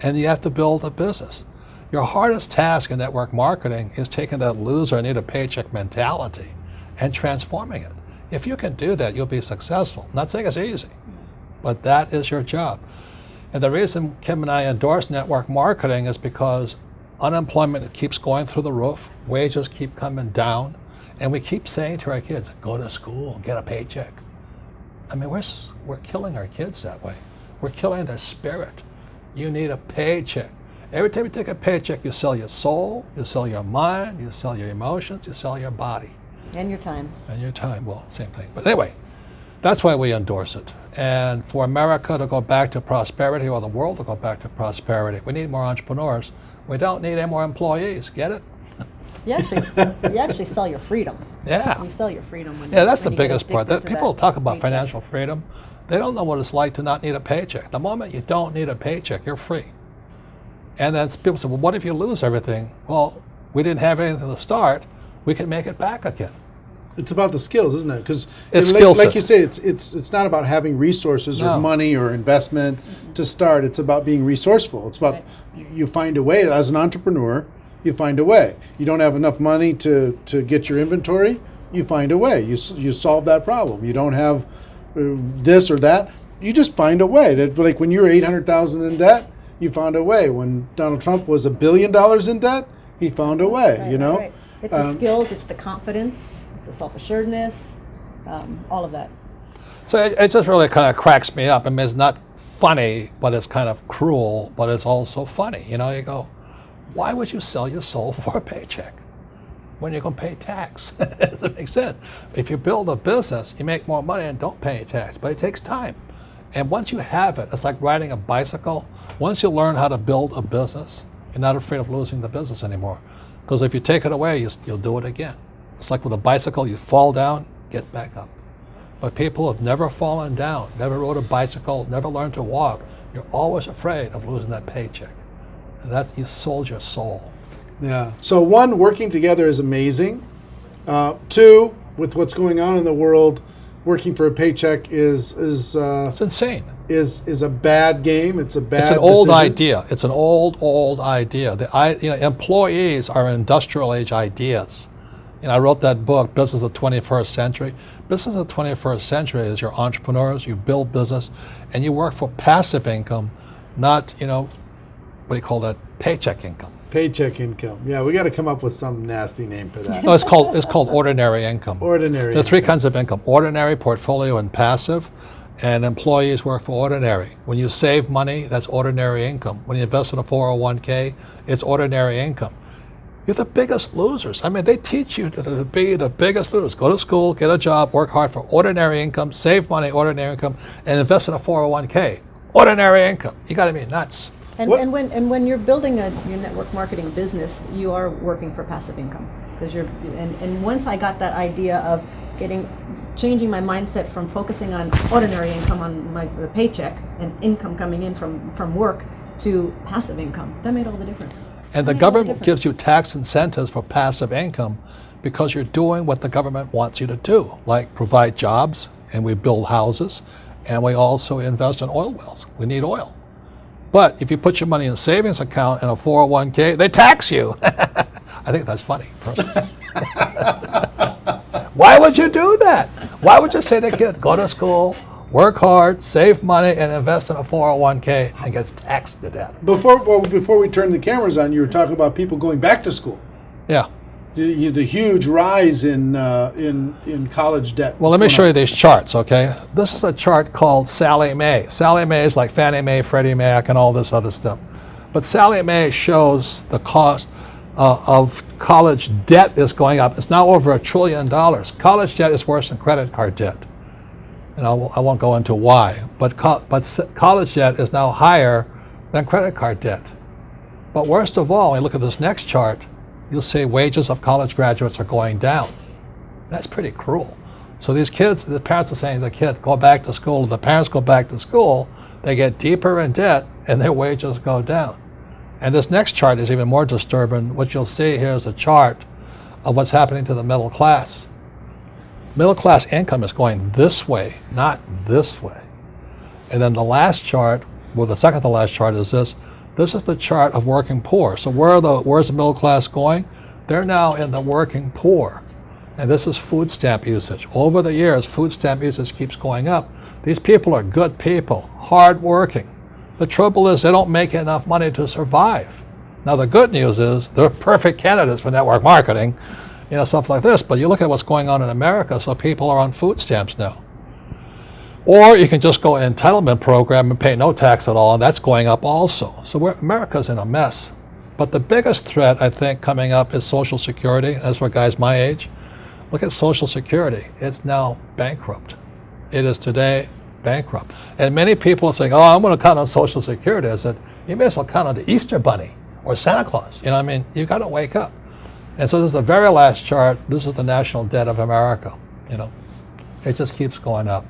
and you have to build a business. Your hardest task in network marketing is taking that loser need a paycheck mentality and transforming it. If you can do that, you'll be successful. I'm not saying it's easy, but that is your job. And the reason Kim and I endorse network marketing is because unemployment keeps going through the roof, wages keep coming down, and we keep saying to our kids, go to school, get a paycheck. We're killing our kids that way. We're killing their spirit. You need a paycheck. Every time you take a paycheck, you sell your soul, you sell your mind, you sell your emotions, you sell your body. And your time. Well, same thing. But anyway, that's why we endorse it. And for America to go back to prosperity, or the world to go back to prosperity, we need more entrepreneurs. We don't need any more employees. Get it? You actually sell your freedom. Yeah. You sell your freedom when that's the when you get biggest part. addicted to People that talk about paycheck. financial freedom. They don't know what it's like to not need a paycheck. The moment you don't need a paycheck, you're free. And then people say, well, what if you lose everything? Well, we didn't have anything to start. We can make it back again. It's about the skills, isn't it? Because like you say, it's not about having resources or money or investment to start. It's about being resourceful. It's about you find a way. As an entrepreneur, you find a way. You don't have enough money to get your inventory, you find a way. You solve that problem. You don't have this or that, you just find a way. Like when you're $800,000 in debt, you found a way. When Donald Trump was $1 billion in debt, he found a way. Right. It's the skills, it's the confidence, it's the self-assuredness, all of that. So it just really kind of cracks me up. It's not funny, but it's kind of cruel, but it's also funny. You go, why would you sell your soul for a paycheck when you're going to pay tax? It doesn't make sense. If you build a business, you make more money and don't pay tax, but it takes time. And once you have it, it's like riding a bicycle. Once you learn how to build a business, you're not afraid of losing the business anymore. Because if you take it away, you'll do it again. It's like with a bicycle, you fall down, get back up. But people have never fallen down, never rode a bicycle, never learned to walk. You're always afraid of losing that paycheck. And that's, you sold your soul. Yeah. So one, working together is amazing. Two, with what's going on in the world, working for a paycheck is it's insane. Is a bad game. It's a bad. It's an old idea. It's an old idea. Employees are industrial age ideas. I wrote that book, Business of the 21st Century. Business of the 21st Century is your entrepreneurs. You build business, and you work for passive income, not what do you call that? Paycheck income. Paycheck income. Yeah, we got to come up with some nasty name for that. No, it's called ordinary income. Ordinary. There are three kinds of income: ordinary, portfolio, and passive. And employees work for ordinary. When you save money, that's ordinary income. When you invest in a 401k, it's ordinary income. you're the biggest losers. I mean, they teach you to be the biggest losers. Go to school, get a job, work hard for ordinary income, save money, ordinary income, and invest in a 401k. Ordinary income. You got to be nuts. And when you're building your network marketing business, you are working for passive income, because and once I got that idea of changing my mindset from focusing on ordinary income on the paycheck and income coming in from work to passive income, that made all the difference. And the government gives you tax incentives for passive income because you're doing what the government wants you to do, like provide jobs, and we build houses, and we also invest in oil wells. We need oil. But if you put your money in a savings account and a 401k, they tax you. I think that's funny, personally. Why would you do that? Why would you say to a kid, go to school, work hard, save money, and invest in a 401k and gets taxed to death? Before we turn the cameras on, you were talking about people going back to school. Yeah. The huge rise in college debt. Well, let me show you these charts, okay? This is a chart called Sallie Mae. Sallie Mae is like Fannie Mae, Freddie Mac, and all this other stuff. But Sallie Mae shows the cost of college debt is going up. It's now over $1 trillion. College debt is worse than credit card debt. And I won't go into why, but college debt is now higher than credit card debt. But worst of all, when you look at this next chart, you'll see wages of college graduates are going down. That's pretty cruel. So these kids, the parents are saying to the kid, go back to school. The parents go back to school, they get deeper in debt, and their wages go down. And this next chart is even more disturbing. What you'll see here is a chart of what's happening to the middle class. Middle class income is going this way, not this way. And then the last chart, well, the second to last chart is this. This is the chart of working poor. So where's the middle class going? They're now in the working poor. And this is food stamp usage. Over the years, food stamp usage keeps going up. These people are good people, hard-working. The trouble is they don't make enough money to survive. Now the good news is they're perfect candidates for network marketing, stuff like this. But you look at what's going on in America, so people are on food stamps now. Or you can just go an entitlement program and pay no tax at all, and that's going up also. So America's in a mess. But the biggest threat, I think, coming up is Social Security. That's for guys my age. Look at Social Security. It's now bankrupt. It is today bankrupt. And many people are saying, oh, I'm going to count on Social Security. I said, you may as well count on the Easter Bunny or Santa Claus. You've got to wake up. And so this is the very last chart. This is the national debt of America. It just keeps going up.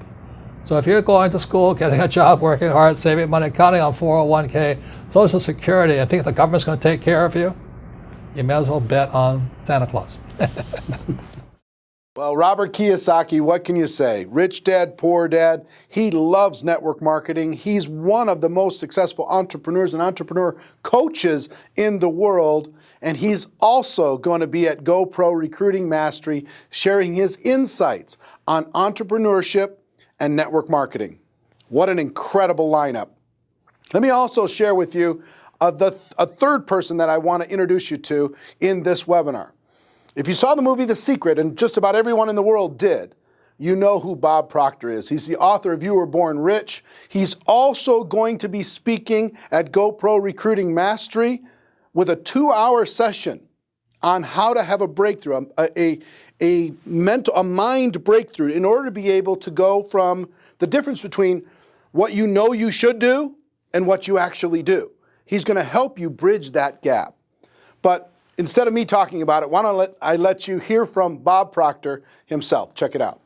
So if you're going to school, getting a job, working hard, saving money, counting on 401k, Social Security, and think the government's going to take care of you, you may as well bet on Santa Claus. Well, Robert Kiyosaki, what can you say? Rich dad, poor dad. He loves network marketing. He's one of the most successful entrepreneurs and entrepreneur coaches in the world. And he's also going to be at GoPro Recruiting Mastery, sharing his insights on entrepreneurship and network marketing. What an incredible lineup. Let me also share with you a third person that I want to introduce you to in this webinar. If you saw the movie The Secret, and just about everyone in the world did, you know who Bob Proctor is. He's the author of You Were Born Rich. He's also going to be speaking at GoPro Recruiting Mastery with a 2-hour session on how to have a breakthrough, a mind breakthrough in order to be able to go from the difference between what you know you should do and what you actually do. He's going to help you bridge that gap. But instead of me talking about it, why don't I let you hear from Bob Proctor himself. Check it out.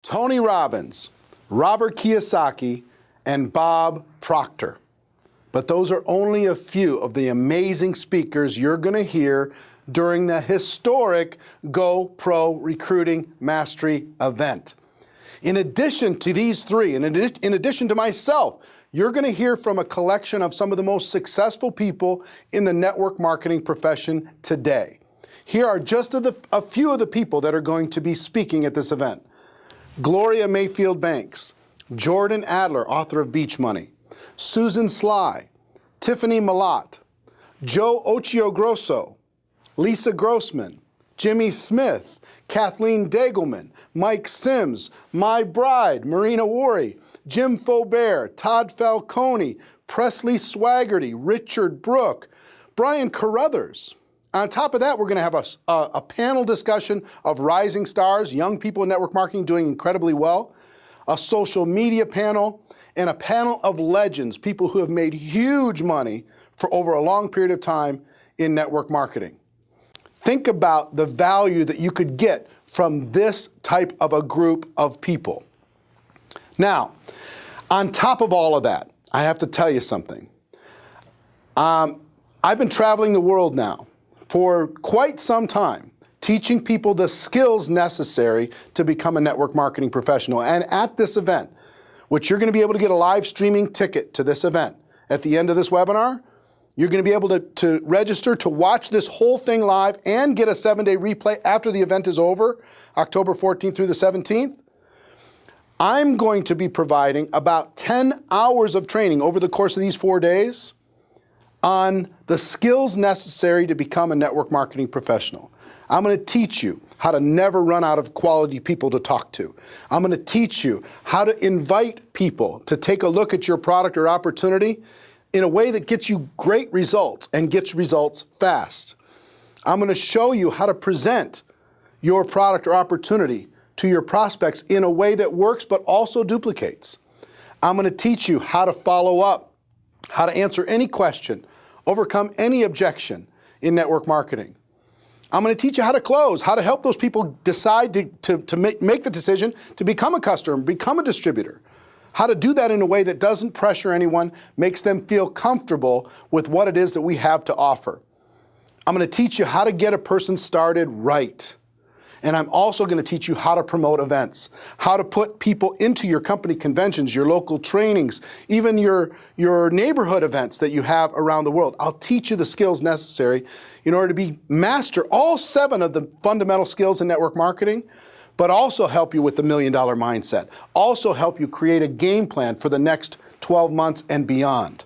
Tony Robbins, Robert Kiyosaki, and Bob Proctor. But those are only a few of the amazing speakers you're going to hear during the historic Go Pro Recruiting Mastery event. In addition to these three, in addition to myself, you're going to hear from a collection of some of the most successful people in the network marketing profession today. Here are just a few of the people that are going to be speaking at this event. Gloria Mayfield Banks, Jordan Adler, author of Beach Money, Susan Sly, Tiffany Malott, Joe Ochiogrosso, Lisa Grossman, Jimmy Smith, Kathleen Degelman, Mike Sims, My Bride, Marina Worre, Jim Faubert, Todd Falcone, Presley Swaggerty, Richard Brooke, Brian Carruthers. On top of that, we're going to have a panel discussion of rising stars, young people in network marketing doing incredibly well, a social media panel, and a panel of legends, people who have made huge money for over a long period of time in network marketing. Think about the value that you could get from this type of a group of people. Now, on top of all of that, I have to tell you something. I've been traveling the world now for quite some time, teaching people the skills necessary to become a network marketing professional. And at this event, which you're going to be able to get a live streaming ticket to this event at the end of this webinar, you're going to be able to register to watch this whole thing live and get a 7-day replay after the event is over, October 14th through the 17th. I'm going to be providing about 10 hours of training over the course of these 4 days on the skills necessary to become a network marketing professional. I'm going to teach you how to never run out of quality people to talk to. I'm going to teach you how to invite people to take a look at your product or opportunity in a way that gets you great results and gets results fast. I'm going to show you how to present your product or opportunity to your prospects in a way that works but also duplicates. I'm going to teach you how to follow up, how to answer any question, overcome any objection in network marketing. I'm going to teach you how to close, how to help those people decide to make the decision to become a customer, become a distributor. How to do that in a way that doesn't pressure anyone, makes them feel comfortable with what it is that we have to offer. I'm going to teach you how to get a person started right. And I'm also going to teach you how to promote events, how to put people into your company conventions, your local trainings, even your neighborhood events that you have around the world. I'll teach you the skills necessary in order to master all 7 of the fundamental skills in network marketing, but also help you with the $1 million mindset. Also help you create a game plan for the next 12 months and beyond.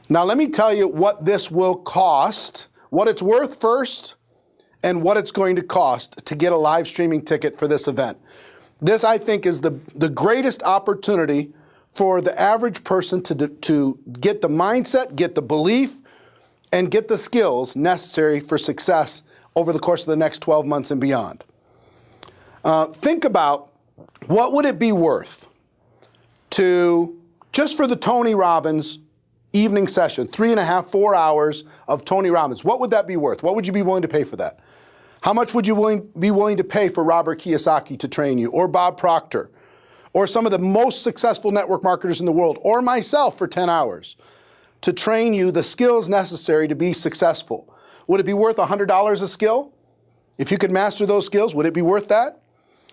Now, let me tell you what this will cost, what it's worth first, and what it's going to cost to get a live streaming ticket for this event. This, I think, is the greatest opportunity for the average person to get the mindset, get the belief, and get the skills necessary for success over the course of the next 12 months and beyond. Think about what would it be worth to, just for the Tony Robbins evening session, 3.5, 4 hours of Tony Robbins, what would that be worth? What would you be willing to pay for that? How much would you be willing to pay for Robert Kiyosaki to train you, or Bob Proctor, or some of the most successful network marketers in the world, or myself for 10 hours to train you the skills necessary to be successful? Would it be worth $100 a skill? If you could master those skills, would it be worth that?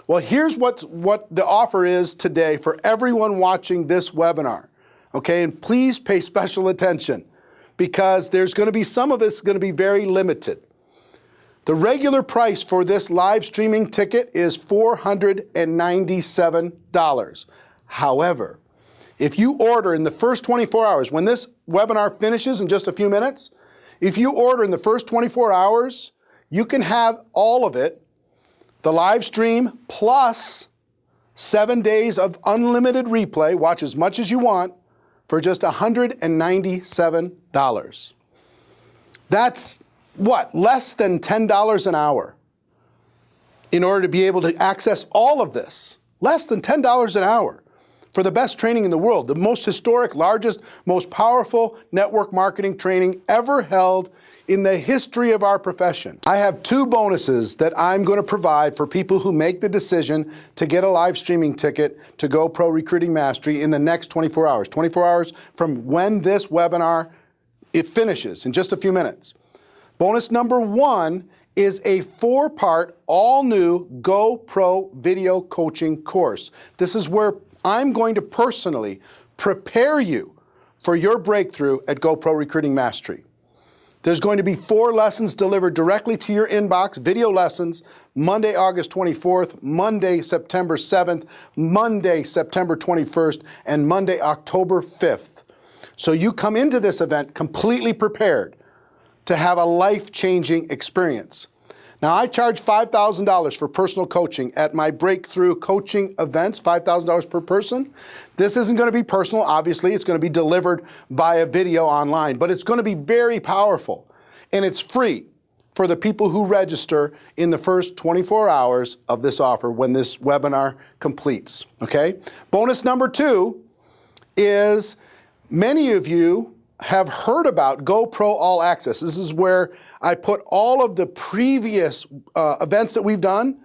Well, here's what the offer is today for everyone watching this webinar. Okay, and please pay special attention because there's going to be some of it's going to be very limited. The regular price for this live streaming ticket is $497. However, if you order in the first 24 hours, when this webinar finishes in just a few minutes, if you order in the first 24 hours, you can have all of it, the live stream plus 7 days of unlimited replay, watch as much as you want, for just $197. That's what? Less than $10 an hour in order to be able to access all of this. Less than $10 an hour for the best training in the world, the most historic, largest, most powerful network marketing training ever held in the history of our profession. I have 2 bonuses that I'm going to provide for people who make the decision to get a live streaming ticket to GoPro Recruiting Mastery in the next 24 hours. 24 hours from when this webinar it finishes in just a few minutes. Bonus number 1 is a 4-part, all-new GoPro video coaching course. This is where I'm going to personally prepare you for your breakthrough at GoPro Recruiting Mastery. There's going to be 4 lessons delivered directly to your inbox, video lessons, Monday, August 24th, Monday, September 7th, Monday, September 21st, and Monday, October 5th. So you come into this event completely prepared to have a life-changing experience. Now, I charge $5,000 for personal coaching at my breakthrough coaching events, $5,000 per person. This isn't going to be personal, obviously. It's going to be delivered via video online, but it's going to be very powerful. And it's free for the people who register in the first 24 hours of this offer when this webinar completes, okay? Bonus number 2 is many of you have heard about GoPro All Access. This is where I put all of the previous events that we've done,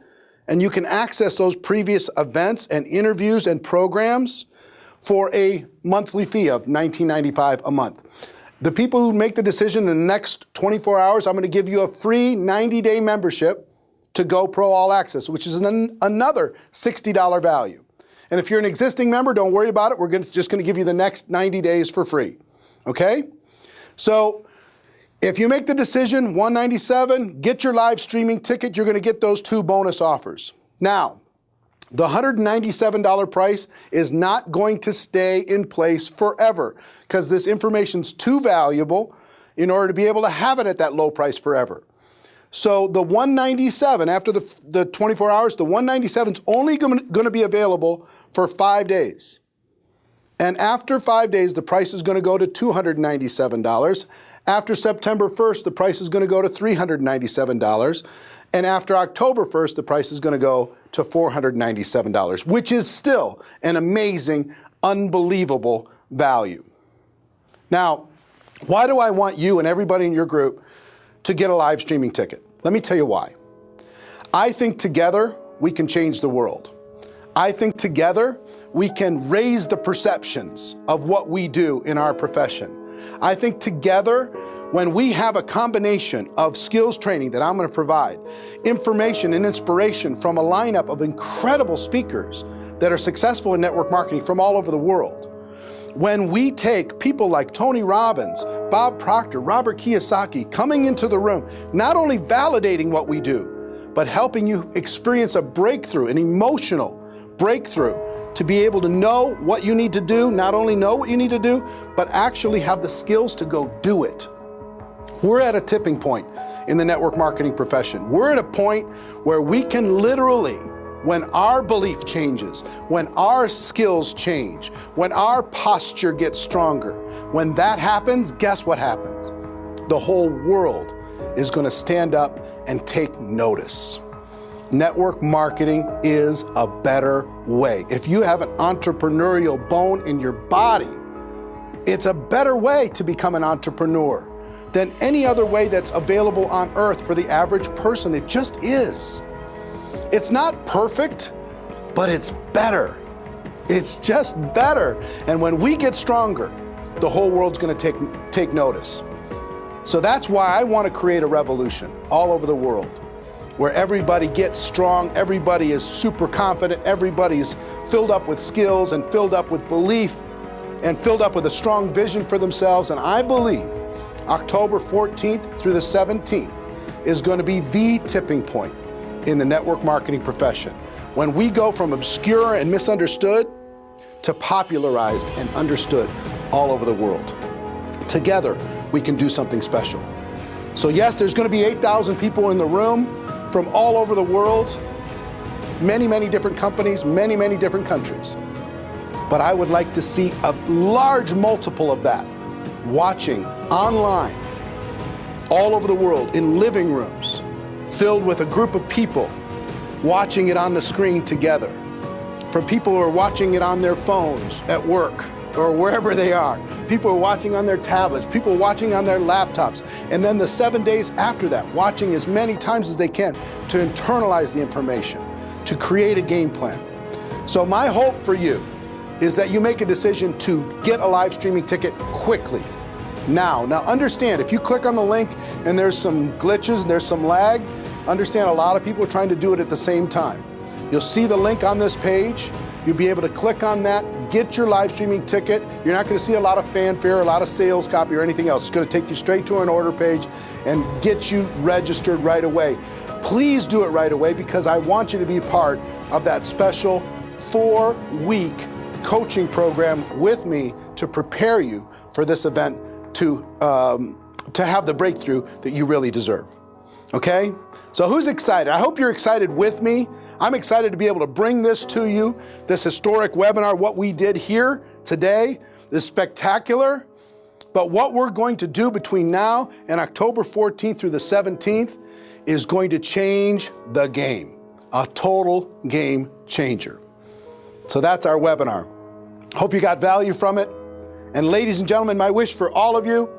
and you can access those previous events and interviews and programs for a monthly fee of $19.95 a month. The people who make the decision in the next 24 hours, I'm going to give you a free 90-day membership to GoPro All Access, which is another $60 value. And if you're an existing member, don't worry about it. We're just going to give you the next 90 days for free. Okay? So if you make the decision, $197, get your live streaming ticket, you're going to get those 2 bonus offers. Now, the $197 price is not going to stay in place forever because this information's too valuable in order to be able to have it at that low price forever. So the $197, after the 24 hours, the $197 is only going to be available for 5 days. And after 5 days, the price is going to go to $297. After September 1st, the price is going to go to $397. And after October 1st, the price is going to go to $497, which is still an amazing, unbelievable value. Now, why do I want you and everybody in your group to get a live streaming ticket? Let me tell you why. I think together we can change the world. I think together we can raise the perceptions of what we do in our profession. I think together, when we have a combination of skills training that I'm going to provide, information and inspiration from a lineup of incredible speakers that are successful in network marketing from all over the world, when we take people like Tony Robbins, Bob Proctor, Robert Kiyosaki coming into the room, not only validating what we do, but helping you experience a breakthrough, an emotional breakthrough, to be able to know what you need to do, not only know what you need to do, but actually have the skills to go do it. We're at a tipping point in the network marketing profession. We're at a point where we can literally, when our belief changes, when our skills change, when our posture gets stronger, when that happens, guess what happens? The whole world is going to stand up and take notice. Network marketing is a better way. If you have an entrepreneurial bone in your body, it's a better way to become an entrepreneur than any other way that's available on earth for the average person. It just is. It's not perfect, but it's better. It's just better. And when we get stronger, the whole world's going to take notice. So that's why I want to create a revolution all over the world, where everybody gets strong, everybody is super confident, everybody is filled up with skills and filled up with belief and filled up with a strong vision for themselves. And I believe October 14th through the 17th is going to be the tipping point in the network marketing profession, when we go from obscure and misunderstood to popularized and understood all over the world. Together, we can do something special. So yes, there's going to be 8,000 people in the room from all over the world, many, many different companies, many, many different countries. But I would like to see a large multiple of that watching online all over the world in living rooms filled with a group of people watching it on the screen together. From people who are watching it on their phones at work, or wherever they are. People are watching on their tablets, people are watching on their laptops, and then the 7 days after that, watching as many times as they can to internalize the information, to create a game plan. So my hope for you is that you make a decision to get a live streaming ticket quickly. Now understand, if you click on the link and there's some glitches and there's some lag, understand a lot of people are trying to do it at the same time. You'll see the link on this page. You'll be able to click on that, get your live streaming ticket. You're not going to see a lot of fanfare, a lot of sales copy or anything else. It's going to take you straight to an order page and get you registered right away. Please do it right away because I want you to be part of that special 4-week coaching program with me to prepare you for this event to have the breakthrough that you really deserve. Okay? So who's excited? I hope you're excited with me. I'm excited to be able to bring this to you, this historic webinar. What we did here today is spectacular, but what we're going to do between now and October 14th through the 17th is going to change the game, a total game changer. So that's our webinar. Hope you got value from it. And ladies and gentlemen, my wish for all of you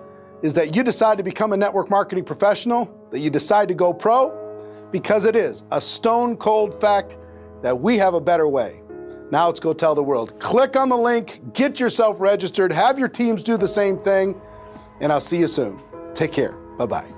is that you decide to become a network marketing professional, that you decide to go pro, because it is a stone cold fact that we have a better way. Now let's go tell the world. Click on the link, get yourself registered, have your teams do the same thing, and I'll see you soon. Take care. Bye-bye.